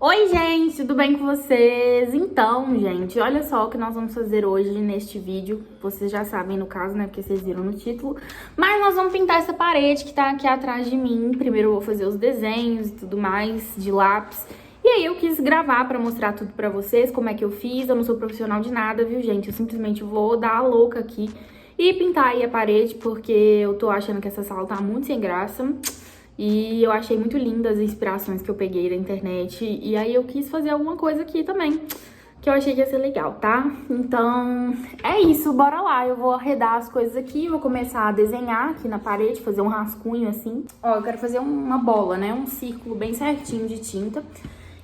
Oi, gente, tudo bem com vocês? Então, gente, olha só o que nós vamos fazer hoje neste vídeo. Vocês já sabem, no caso, né, porque vocês viram no título. Mas nós vamos pintar essa parede que tá aqui atrás de mim. Primeiro eu vou fazer os desenhos e tudo mais de lápis. E aí eu quis gravar pra mostrar tudo pra vocês, como é que eu fiz. Eu não sou profissional de nada, viu, gente? Eu simplesmente vou dar a louca aqui e pintar aí a parede, porque eu tô achando que essa sala tá muito sem graça. E eu achei muito lindas as inspirações que eu peguei da internet. E aí eu quis fazer alguma coisa aqui também, que eu achei que ia ser legal, tá? Então, é isso, bora lá. Eu vou arredar as coisas aqui, vou começar a desenhar aqui na parede, fazer um rascunho assim. Ó, eu quero fazer uma bola, né? Um círculo bem certinho de tinta.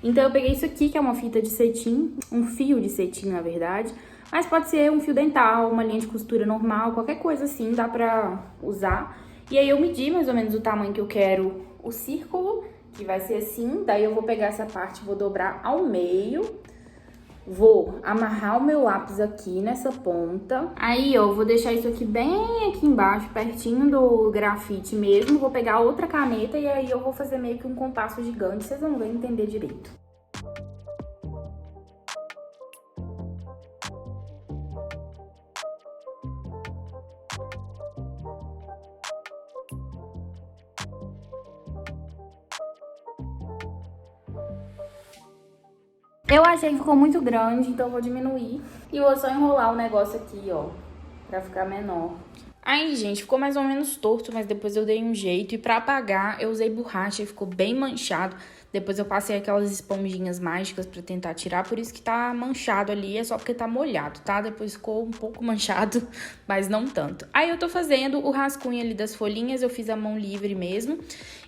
Então eu peguei isso aqui, que é uma fita de cetim, um fio de cetim, na verdade. Mas pode ser um fio dental, uma linha de costura normal, qualquer coisa assim, dá pra usar. E aí eu medi mais ou menos o tamanho que eu quero o círculo, que vai ser assim. Daí eu vou pegar essa parte, vou dobrar ao meio. Vou amarrar o meu lápis aqui nessa ponta. Aí, ó, vou deixar isso aqui bem aqui embaixo, pertinho do grafite mesmo. Vou pegar outra caneta e aí eu vou fazer meio que um compasso gigante. Vocês vão ver e entender direito. Eu achei que ficou muito grande, então eu vou diminuir. E vou só enrolar o negócio aqui, ó, pra ficar menor. Aí, gente, ficou mais ou menos torto, mas depois eu dei um jeito. E pra apagar, eu usei borracha e ficou bem manchado. Depois eu passei aquelas esponjinhas mágicas pra tentar tirar, por isso que tá manchado ali, é só porque tá molhado, tá? Depois ficou um pouco manchado, mas não tanto. Aí eu tô fazendo o rascunho ali das folhinhas, eu fiz a mão livre mesmo.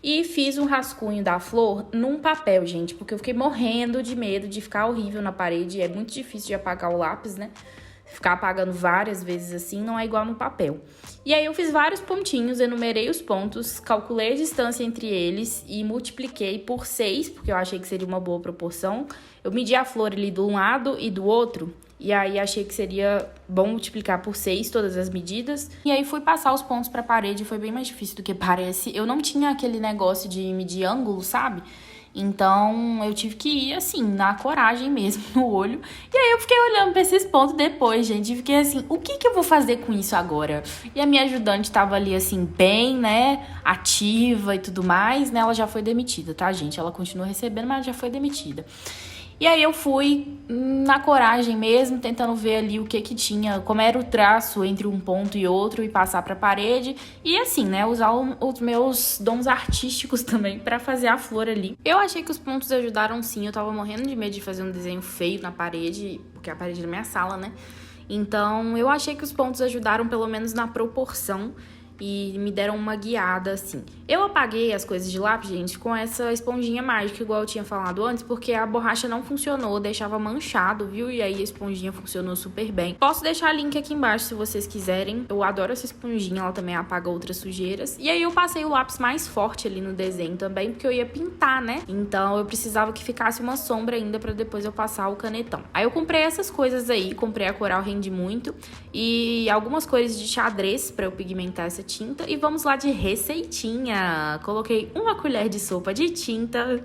E fiz um rascunho da flor num papel, gente, porque eu fiquei morrendo de medo de ficar horrível na parede. É muito difícil de apagar o lápis, né? Ficar apagando várias vezes assim não é igual no papel. E aí eu fiz vários pontinhos, enumerei os pontos, calculei a distância entre eles e multipliquei por 6, porque eu achei que seria uma boa proporção. Eu medi a flor ali de um lado e do outro, e aí achei que seria bom multiplicar por 6 todas as medidas. E aí fui passar os pontos pra parede, foi bem mais difícil do que parece. Eu não tinha aquele negócio de medir ângulo, sabe? Então, eu tive que ir, assim, na coragem mesmo, no olho. E aí, eu fiquei olhando pra esses pontos depois, gente. E fiquei assim, o que eu vou fazer com isso agora? E a minha ajudante tava ali, assim, bem, né, ativa e tudo mais, né? Ela já foi demitida, tá, gente? Ela continua recebendo, mas já foi demitida. E aí eu fui na coragem mesmo, tentando ver ali o que tinha, como era o traço entre um ponto e outro e passar pra parede. E assim, né, usar os meus dons artísticos também pra fazer a flor ali. Eu achei que os pontos ajudaram sim, eu tava morrendo de medo de fazer um desenho feio na parede, porque é a parede da minha sala, né? Então eu achei que os pontos ajudaram pelo menos na proporção. E me deram uma guiada, assim. Eu apaguei as coisas de lápis, gente, com essa esponjinha mágica, igual eu tinha falado antes, porque a borracha não funcionou, deixava manchado, viu? E aí a esponjinha funcionou super bem. Posso deixar link aqui embaixo se vocês quiserem. Eu adoro essa esponjinha, ela também apaga outras sujeiras. E aí eu passei o lápis mais forte ali no desenho também, porque eu ia pintar, né? Então eu precisava que ficasse uma sombra ainda pra depois eu passar o canetão. Aí eu comprei essas coisas aí, comprei a Coral Rende Muito e algumas cores de xadrez pra eu pigmentar essa tinta. E vamos lá de receitinha. Coloquei uma colher de sopa de tinta,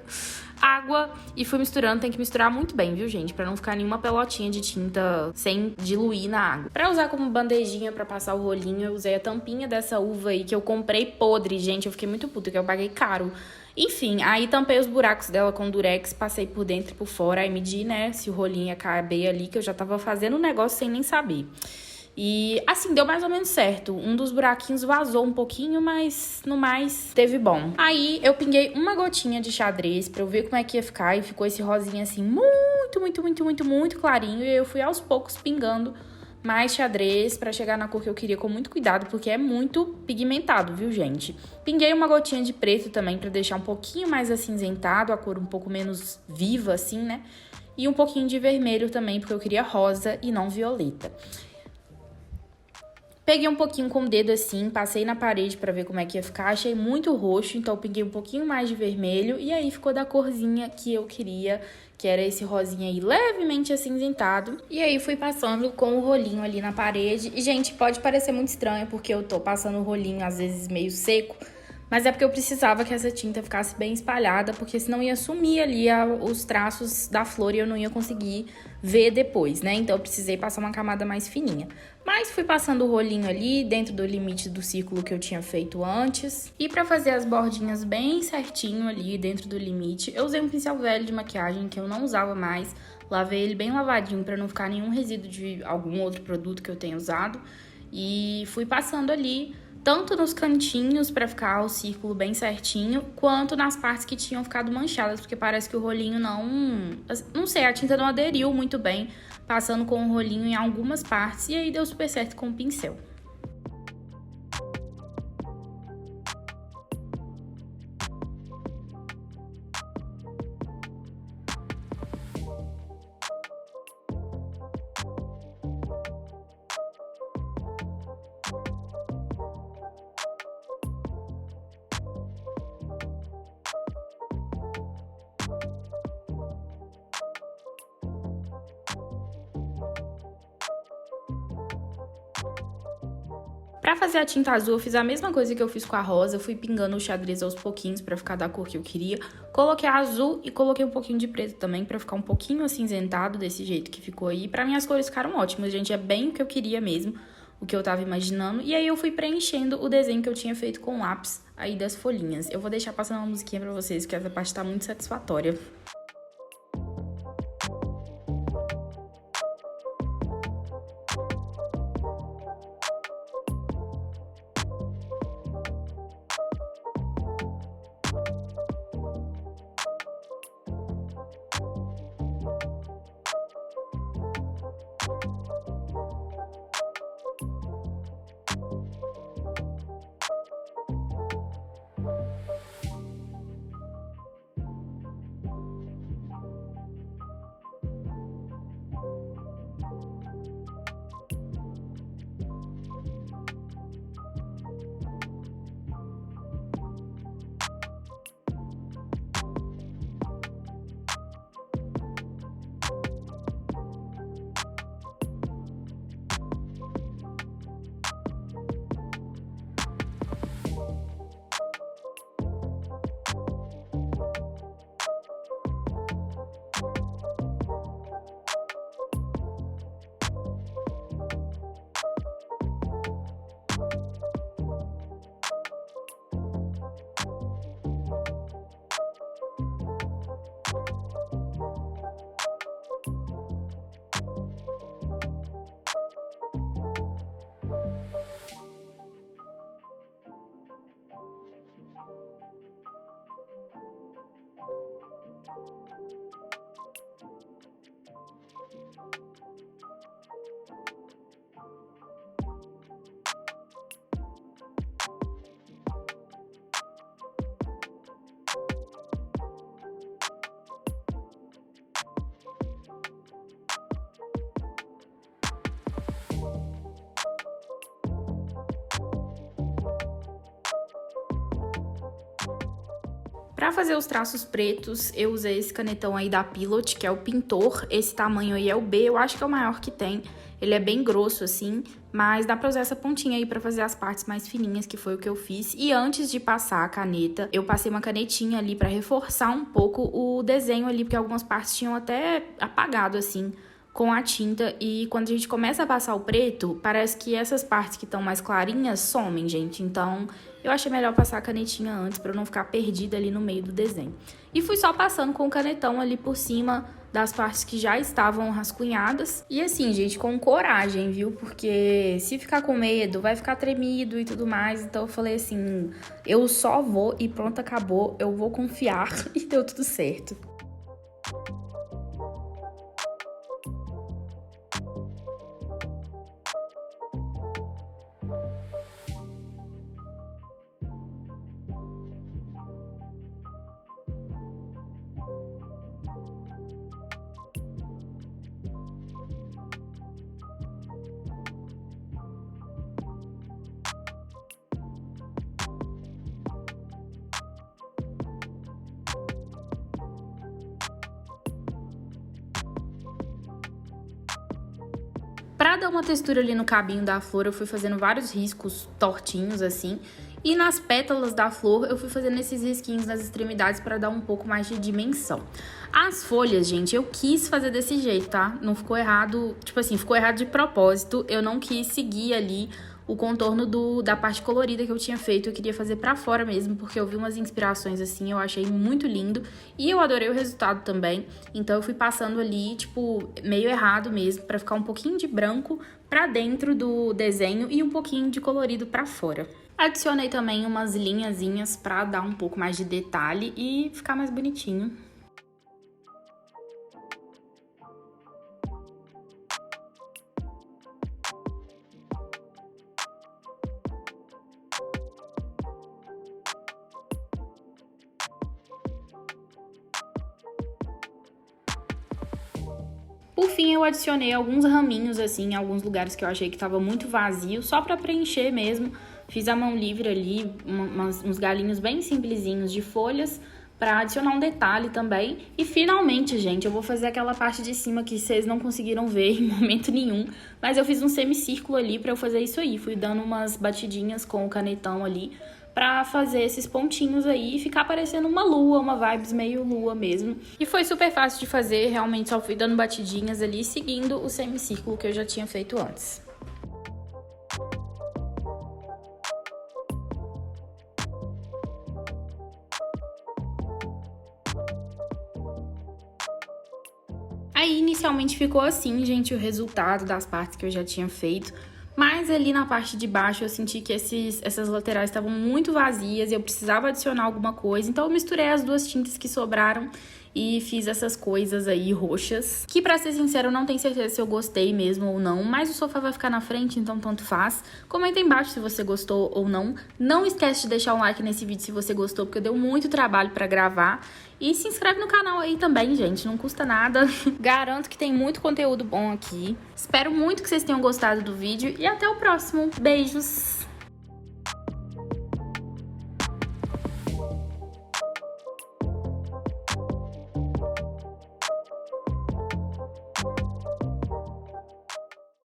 água e fui misturando. Tem que misturar muito bem, viu, gente? Pra não ficar nenhuma pelotinha de tinta sem diluir na água. Pra usar como bandejinha pra passar o rolinho, eu usei a tampinha dessa uva aí que eu comprei podre, gente. Eu fiquei muito puta, porque eu paguei caro. Enfim, aí tampei os buracos dela com durex, passei por dentro e por fora. Aí medi, né, se o rolinho ia caber ali, que eu já tava fazendo o negócio sem nem saber. E assim, deu mais ou menos certo. Um dos buraquinhos vazou um pouquinho, mas no mais teve bom. Aí eu pinguei uma gotinha de xadrez pra eu ver como é que ia ficar. E ficou esse rosinha assim muito clarinho. E eu fui aos poucos pingando mais xadrez pra chegar na cor que eu queria com muito cuidado, porque é muito pigmentado, viu, gente? Pinguei uma gotinha de preto também pra deixar um pouquinho mais acinzentado, a cor um pouco menos viva assim, né? E um pouquinho de vermelho também, porque eu queria rosa e não violeta. Peguei um pouquinho com o dedo assim, passei na parede pra ver como é que ia ficar. Achei muito roxo, então eu peguei um pouquinho mais de vermelho. E aí ficou da corzinha que eu queria, que era esse rosinha aí levemente acinzentado. E aí fui passando com o rolinho ali na parede. E, gente, pode parecer muito estranho, porque eu tô passando o rolinho às vezes meio seco. Mas é porque eu precisava que essa tinta ficasse bem espalhada, porque senão ia sumir ali os traços da flor e eu não ia conseguir ver depois, né? Então eu precisei passar uma camada mais fininha. Mas fui passando o rolinho ali dentro do limite do círculo que eu tinha feito antes. E pra fazer as bordinhas bem certinho ali dentro do limite, eu usei um pincel velho de maquiagem que eu não usava mais. Lavei ele bem lavadinho pra não ficar nenhum resíduo de algum outro produto que eu tenha usado. E fui passando ali tanto nos cantinhos pra ficar o círculo bem certinho, quanto nas partes que tinham ficado manchadas, porque parece que o rolinho não sei, a tinta não aderiu muito bem, passando com o rolinho em algumas partes, e aí deu super certo com o pincel. Pra fazer a tinta azul, eu fiz a mesma coisa que eu fiz com a rosa. Eu fui pingando o xadrez aos pouquinhos pra ficar da cor que eu queria. Coloquei azul e coloquei um pouquinho de preto também pra ficar um pouquinho acinzentado desse jeito que ficou aí. Pra mim as cores ficaram ótimas, gente. É bem o que eu queria mesmo, o que eu tava imaginando. E aí eu fui preenchendo o desenho que eu tinha feito com lápis aí das folhinhas. Eu vou deixar passando uma musiquinha pra vocês, que essa parte tá muito satisfatória. Pra fazer os traços pretos, eu usei esse canetão aí da Pilot, que é o Pintor. Esse tamanho aí é o B, eu acho que é o maior que tem. Ele é bem grosso assim, mas dá pra usar essa pontinha aí pra fazer as partes mais fininhas, que foi o que eu fiz. E antes de passar a caneta, eu passei uma canetinha ali pra reforçar um pouco o desenho ali, porque algumas partes tinham até apagado assim com a tinta, e quando a gente começa a passar o preto, parece que essas partes que estão mais clarinhas somem, gente. Então, eu achei melhor passar a canetinha antes pra eu não ficar perdida ali no meio do desenho. E fui só passando com o canetão ali por cima das partes que já estavam rascunhadas. E assim, gente, com coragem, viu? Porque se ficar com medo, vai ficar tremido e tudo mais. Então eu falei assim, eu só vou e pronto, acabou. Eu vou confiar e deu tudo certo. Pra dar uma textura ali no cabinho da flor, eu fui fazendo vários riscos tortinhos, assim. E nas pétalas da flor, eu fui fazendo esses risquinhos nas extremidades para dar um pouco mais de dimensão. As folhas, gente, eu quis fazer desse jeito, tá? Não ficou errado, tipo assim, ficou errado de propósito. Eu não quis seguir ali o contorno da parte colorida que eu tinha feito. Eu queria fazer pra fora mesmo, porque eu vi umas inspirações assim, eu achei muito lindo. E eu adorei o resultado também. Então eu fui passando ali, tipo, meio errado mesmo, pra ficar um pouquinho de branco pra dentro do desenho e um pouquinho de colorido pra fora. Adicionei também umas linhazinhas pra dar um pouco mais de detalhe e ficar mais bonitinho. Por fim, eu adicionei alguns raminhos, assim, em alguns lugares que eu achei que tava muito vazio, só pra preencher mesmo. Fiz a mão livre ali, uns galinhos bem simplesinhos de folhas, pra adicionar um detalhe também. E finalmente, gente, eu vou fazer aquela parte de cima que vocês não conseguiram ver em momento nenhum. Mas eu fiz um semicírculo ali pra eu fazer isso aí. Fui dando umas batidinhas com o canetão ali, pra fazer esses pontinhos aí e ficar parecendo uma lua, uma vibes meio lua mesmo. E foi super fácil de fazer, realmente só fui dando batidinhas ali, seguindo o semicírculo que eu já tinha feito antes. Aí, inicialmente ficou assim, gente, o resultado das partes que eu já tinha feito. Mas ali na parte de baixo eu senti que essas laterais estavam muito vazias e eu precisava adicionar alguma coisa. Então eu misturei as duas tintas que sobraram e fiz essas coisas aí roxas. Que pra ser sincero eu não tenho certeza se eu gostei mesmo ou não, mas o sofá vai ficar na frente, então tanto faz. Comenta aí embaixo se você gostou ou não. Não esquece de deixar um like nesse vídeo se você gostou, porque deu muito trabalho pra gravar. E se inscreve no canal aí também, gente, não custa nada. Garanto que tem muito conteúdo bom aqui. Espero muito que vocês tenham gostado do vídeo e até o próximo. Beijos!